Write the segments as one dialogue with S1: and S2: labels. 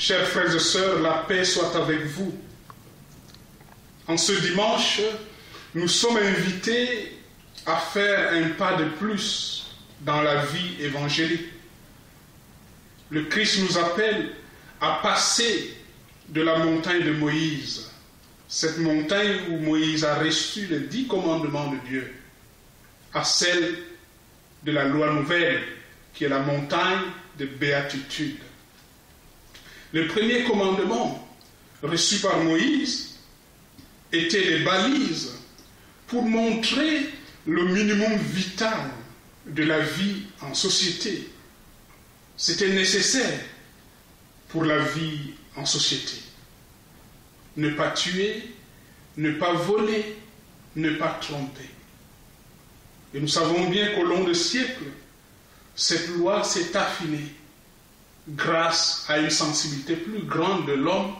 S1: Chers frères et sœurs, la paix soit avec vous. En ce dimanche, nous sommes invités à faire un pas de plus dans la vie évangélique. Le Christ nous appelle à passer de la montagne de Moïse, cette montagne où Moïse a reçu les 10 commandements de Dieu, à celle de la loi nouvelle, qui est la montagne de béatitude. Le premier commandement reçu par Moïse était les balises pour montrer le minimum vital de la vie en société. C'était nécessaire pour la vie en société. Ne pas tuer, ne pas voler, ne pas tromper. Et nous savons bien qu'au long des siècles, cette loi s'est affinée grâce à une sensibilité plus grande de l'homme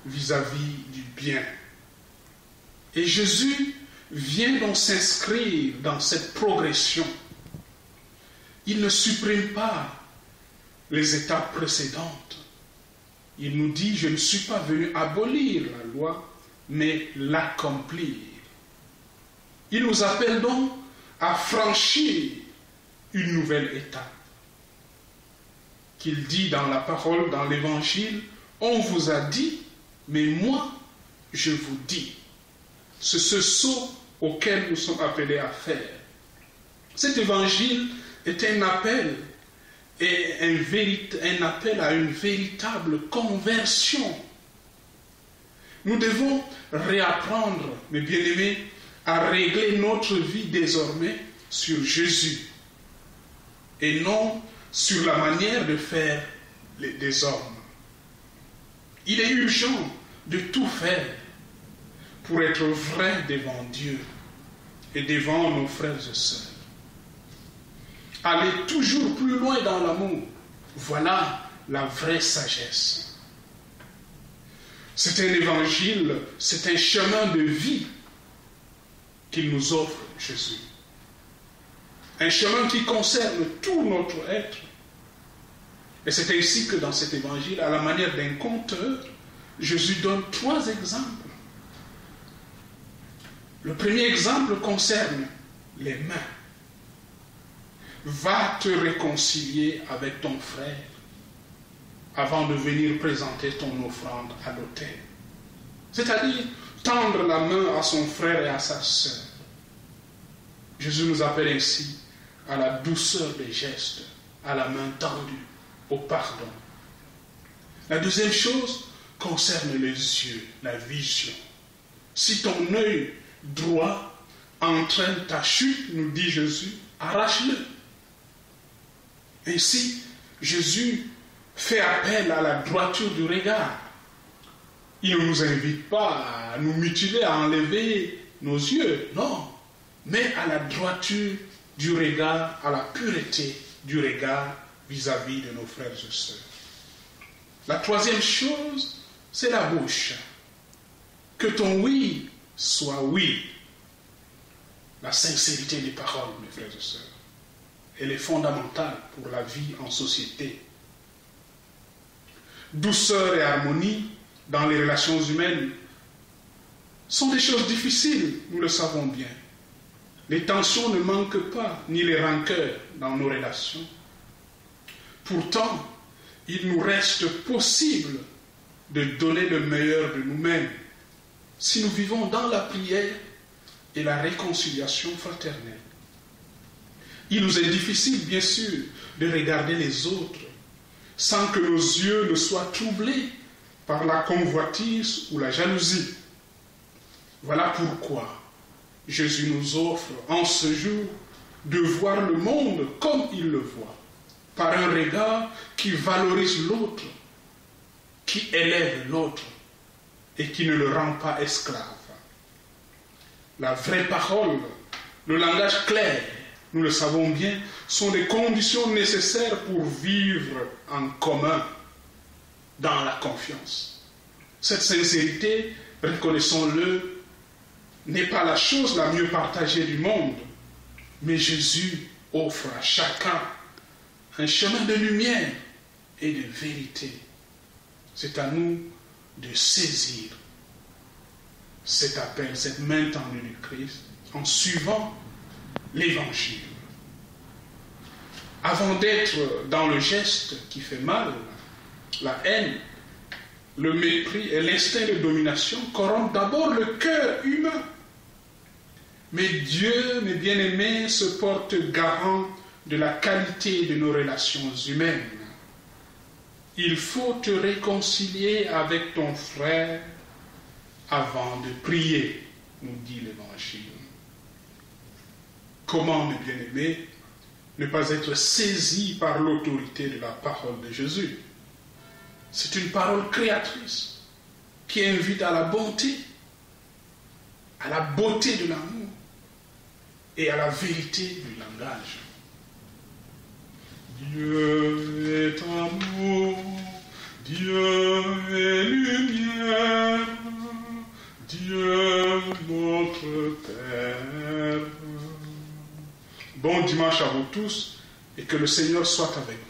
S1: vis-à-vis du bien. Et Jésus vient donc s'inscrire dans cette progression. Il ne supprime pas les étapes précédentes. Il nous dit, je ne suis pas venu abolir la loi, mais l'accomplir. Il nous appelle donc à franchir une nouvelle étape. Qu'il dit dans la parole, dans l'évangile, on vous a dit, mais moi, je vous dis. C'est ce saut auquel nous sommes appelés à faire. Cet évangile est un appel, et un appel à une véritable conversion. Nous devons réapprendre, mes bien-aimés, à régler notre vie désormais sur Jésus et non sur la manière de faire des hommes. Il est urgent de tout faire pour être vrai devant Dieu et devant nos frères et sœurs. Aller toujours plus loin dans l'amour, voilà la vraie sagesse. C'est un évangile, c'est un chemin de vie qu'il nous offre, Jésus. Un chemin qui concerne tout notre être. Et c'est ainsi que dans cet évangile, à la manière d'un conteur, Jésus donne 3 exemples. Le premier exemple concerne les mains. Va te réconcilier avec ton frère avant de venir présenter ton offrande à l'autel. C'est-à-dire tendre la main à son frère et à sa sœur. Jésus nous appelle ainsi à la douceur des gestes, à la main tendue, au pardon. La deuxième chose concerne les yeux, la vision. Si ton œil droit entraîne ta chute, nous dit Jésus, arrache-le. Ainsi, Jésus fait appel à la droiture du regard. Il ne nous invite pas à nous mutiler, à enlever nos yeux, non, mais à la droiture du regard, à la pureté du regard vis-à-vis de nos frères et sœurs. La troisième chose, c'est la bouche. Que ton oui soit oui. La sincérité des paroles, mes frères et sœurs, elle est fondamentale pour la vie en société. Douceur et harmonie dans les relations humaines sont des choses difficiles, nous le savons bien. Les tensions ne manquent pas, ni les rancœurs dans nos relations. Pourtant, il nous reste possible de donner le meilleur de nous-mêmes si nous vivons dans la prière et la réconciliation fraternelle. Il nous est difficile, bien sûr, de regarder les autres sans que nos yeux ne soient troublés par la convoitise ou la jalousie. Voilà pourquoi Jésus nous offre en ce jour de voir le monde comme il le voit, par un regard qui valorise l'autre, qui élève l'autre et qui ne le rend pas esclave. La vraie parole, le langage clair, nous le savons bien, sont des conditions nécessaires pour vivre en commun dans la confiance. Cette sincérité, reconnaissons-le, n'est pas la chose la mieux partagée du monde, mais Jésus offre à chacun un chemin de lumière et de vérité. C'est à nous de saisir cet appel, cette main tendue du Christ, en suivant l'Évangile. Avant d'être dans le geste qui fait mal, la haine, le mépris et l'instinct de domination corrompent d'abord le cœur humain. Mais Dieu, mes bien-aimés, se porte garant de la qualité de nos relations humaines. Il faut te réconcilier avec ton frère avant de prier, nous dit l'Évangile. Comment, mes bien-aimés, ne pas être saisi par l'autorité de la parole de Jésus? C'est une parole créatrice qui invite à la bonté, à la beauté de l'amour et à la vérité du langage. Dieu est amour, Dieu est lumière, Dieu notre Père. Bon dimanche à vous tous et que le Seigneur soit avec vous.